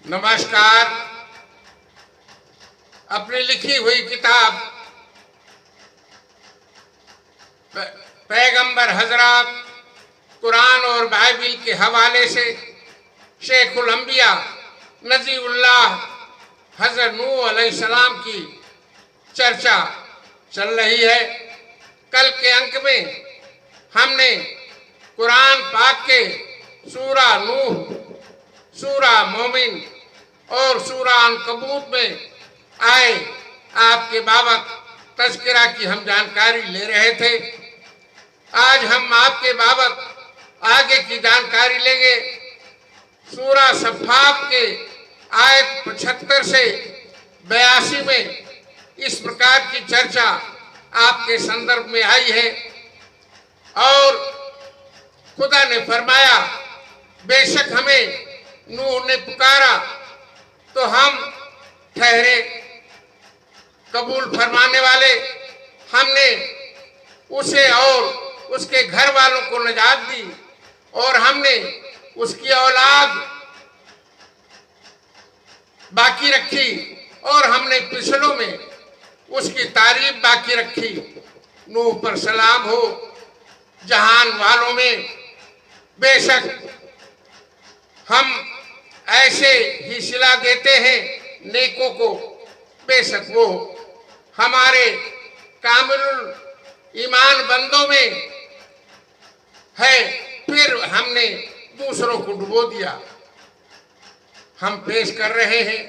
नमस्कार। अपनी लिखी हुई किताब पैगंबर हजरत कुरान और बाइबिल के हवाले से शेखुल अंबिया नजीउल्लाह हजरत नूह अलैहिस्सलाम की चर्चा चल रही है। कल के अंक में हमने कुरान पाक के सूरा नूह, सूरा मोमिन और सूरा अनकबूत में आए आपके बाबत तज़किरा की हम जानकारी ले रहे थे। आज हम आपके बाबत आगे की जानकारी लेंगे। सूरा सफ़ात के आयत 75 से 82 में इस प्रकार की चर्चा आपके संदर्भ में आई है और खुदा ने फरमाया, बेशक हमें नूह ने पुकारा तो हम ठहरे कबूल फरमाने वाले। हमने उसे और उसके घर वालों को नजात दी और हमने उसकी औलाद बाकी रखी और हमने पिछलों में उसकी तारीफ बाकी रखी। नूह पर सलाम हो जहान वालों में। बेशक हम ऐसे ही सिला देते हैं नेकों को, बेशक वो हमारे कामिल ईमान बंदों में है। फिर हमने दूसरों को डुबो दिया। हम पेश कर रहे हैं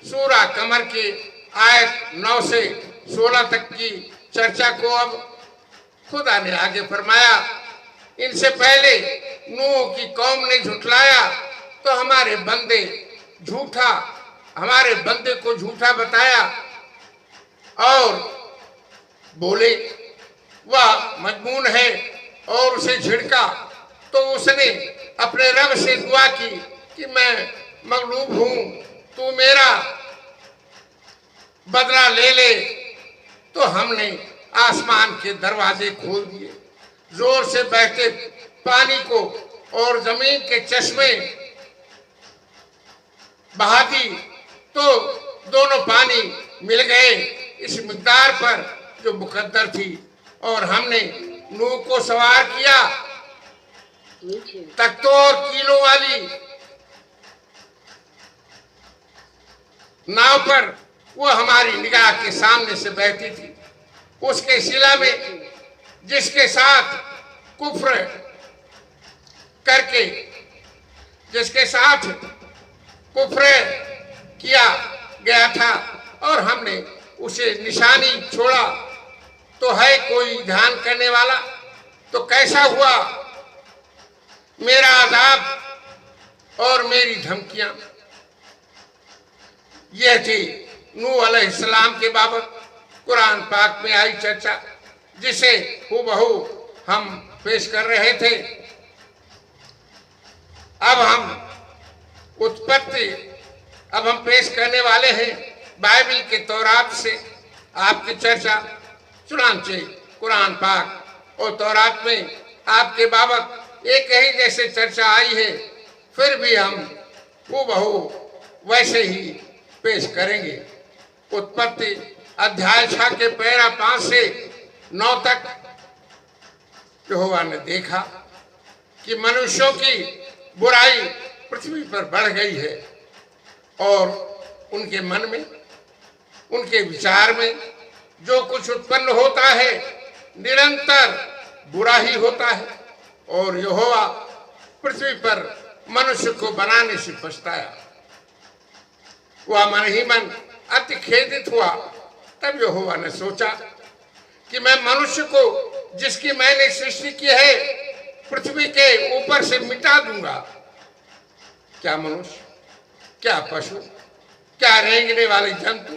सूरा कमर के आयत 9 से 16 तक की चर्चा को। अब खुदा ने आगे फरमाया, इनसे पहले नूह की कौम ने झुठलाया तो हमारे बंदे को झूठा बताया और बोले वह मजनून है और उसे झिड़का तो उसने अपने रब से दुआ की कि मैं मगलूब हूं, तू मेरा बदला ले ले। तो हमने आसमान के दरवाजे खोल दिए, जोर से बहते पानी को और जमीन के चश्मे बहा दी तो दोनों पानी मिल गए इस मिकदार पर जो मुकद्दर थी। और हमने नूह को सवार किया तख्तों और कीलों वाली नाव पर। वो हमारी निगाह के सामने से बहती थी। उसके सिला में जिसके साथ कुफ्र करके कुफ्र किया गया था और हमने उसे निशानी छोड़ा तो है कोई ध्यान करने वाला। तो कैसा हुआ मेरा अज़ाब और मेरी धमकियां। यह थी नूह अलैहिस्सलाम के बाबत कुरान पाक में आई चर्चा, जिसे हूबहू हम पेश कर रहे थे। अब हम पेश करने वाले हैं बाइबिल के तौरात से आपकी चर्चा। चुनांचे कुरान पाक और तौरात में आपके बाबत एक ही जैसे चर्चा आई है, फिर भी हम हूबहू वैसे ही पेश करेंगे। उत्पत्ति अध्याय 6 के पैरा 5 से 9 तक यहोवा ने देखा कि मनुष्यों की बुराई पृथ्वी पर बढ़ गई है और उनके मन में, उनके विचार में जो कुछ उत्पन्न होता है निरंतर बुरा ही होता है। और यहोवा पृथ्वी पर मनुष्य को बनाने से पछताया। वह मन ही मन अति खेदित हुआ। तब यहोवा ने सोचा कि मैं मनुष्य को जिसकी मैंने सृष्टि की है पृथ्वी के ऊपर से मिटा दूंगा। क्या मनुष्य, क्या पशु, क्या रेंगने वाले जंतु,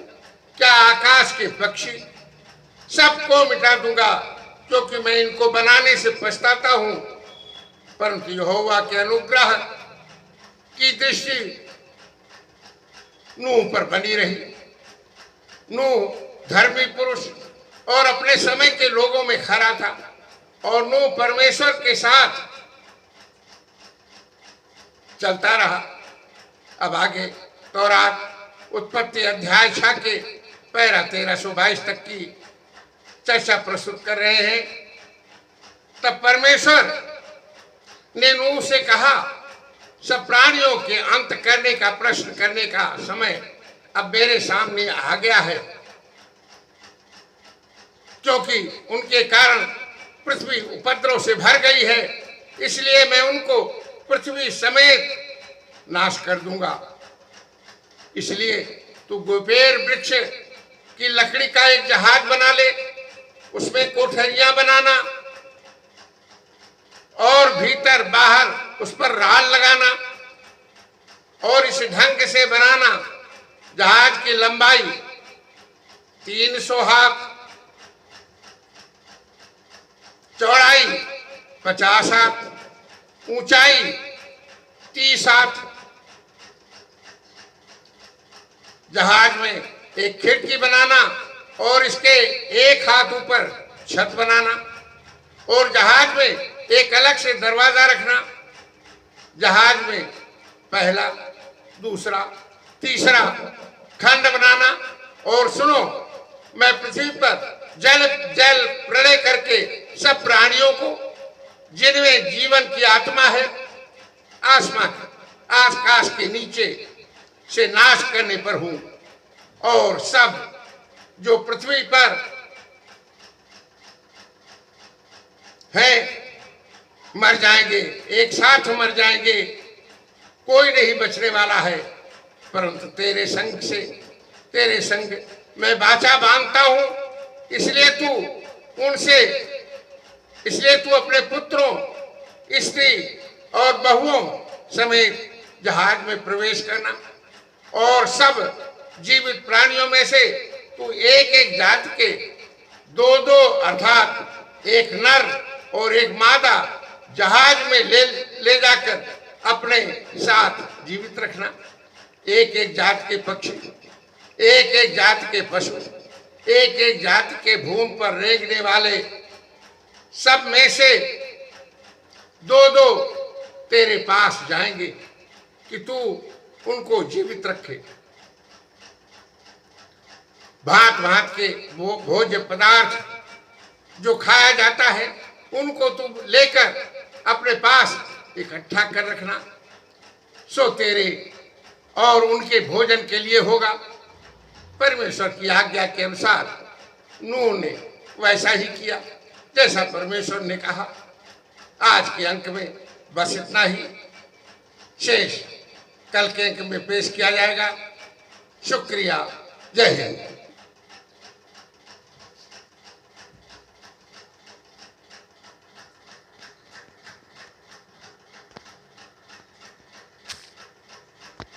क्या आकाश के पक्षी, सबको मिटा दूंगा, क्योंकि मैं इनको बनाने से पछताता हूं। परंतु यहोवा के अनुग्रह की दृष्टि नूह पर बनी रही। नूह धर्मी पुरुष और अपने समय के लोगों में खरा था और नूह परमेश्वर के साथ चलता रहा। अब आगे तौरात उत्पत्ति अध्याय 6 के पैरा 1322 तक की चर्चा प्रस्तुत कर रहे हैं। तब परमेश्वर ने नूह से कहा, सब प्राणियों के अंत करने का प्रश्न करने का समय अब मेरे सामने आ गया है, क्योंकि उनके कारण पृथ्वी उपद्रव से भर गई है, इसलिए मैं उनको पृथ्वी समेत नाश कर दूंगा। इसलिए तू गोपेर वृक्ष की लकड़ी का एक जहाज बना ले, उसमें कोठरियां बनाना और भीतर बाहर उस पर राल लगाना, और इस ढंग से बनाना जहाज की लंबाई 300 हाथ, चौड़ाई 50 हाथ, ऊंचाई 30 हाथ। जहाज में एक खिड़की बनाना और इसके 1 हाथ ऊपर छत बनाना, और जहाज में एक अलग से दरवाजा रखना। जहाज में पहला, दूसरा, तीसरा खंड बनाना। और सुनो, मैं पृथ्वी पर जल प्रलय करके सब प्राणियों को जिनमें जीवन की आत्मा है आकाश के नीचे से नाश करने पर हूं, और सब जो पृथ्वी पर है मर जाएंगे, एक साथ मर जाएंगे, कोई नहीं बचने वाला है। परंतु तेरे संग मैं वाचा बांधता हूं, इसलिए तू अपने पुत्रों, स्त्री और बहुओं समेत जहाज में प्रवेश करना, और सब जीवित प्राणियों में से तू एक एक जाति के 2-2 अर्थात एक नर और एक मादा जहाज में ले जाकर अपने साथ जीवित रखना। एक एक जाति के पक्षी, एक एक जाति के पशु, एक एक जाति के भूमि पर रेंगने वाले सब में से 2-2 तेरे पास जाएंगे कि तू उनको जीवित रखे। भांत भांत के भोज्य पदार्थ जो खाया जाता है उनको तू लेकर अपने पास इकट्ठा कर रखना, सो तेरे और उनके भोजन के लिए होगा। परमेश्वर की आज्ञा के अनुसार नूह ने वैसा ही किया जैसा परमेश्वर ने कहा। आज के अंक में बस इतना ही, शेष कल के अंक में पेश किया जाएगा। शुक्रिया, जय हिंद।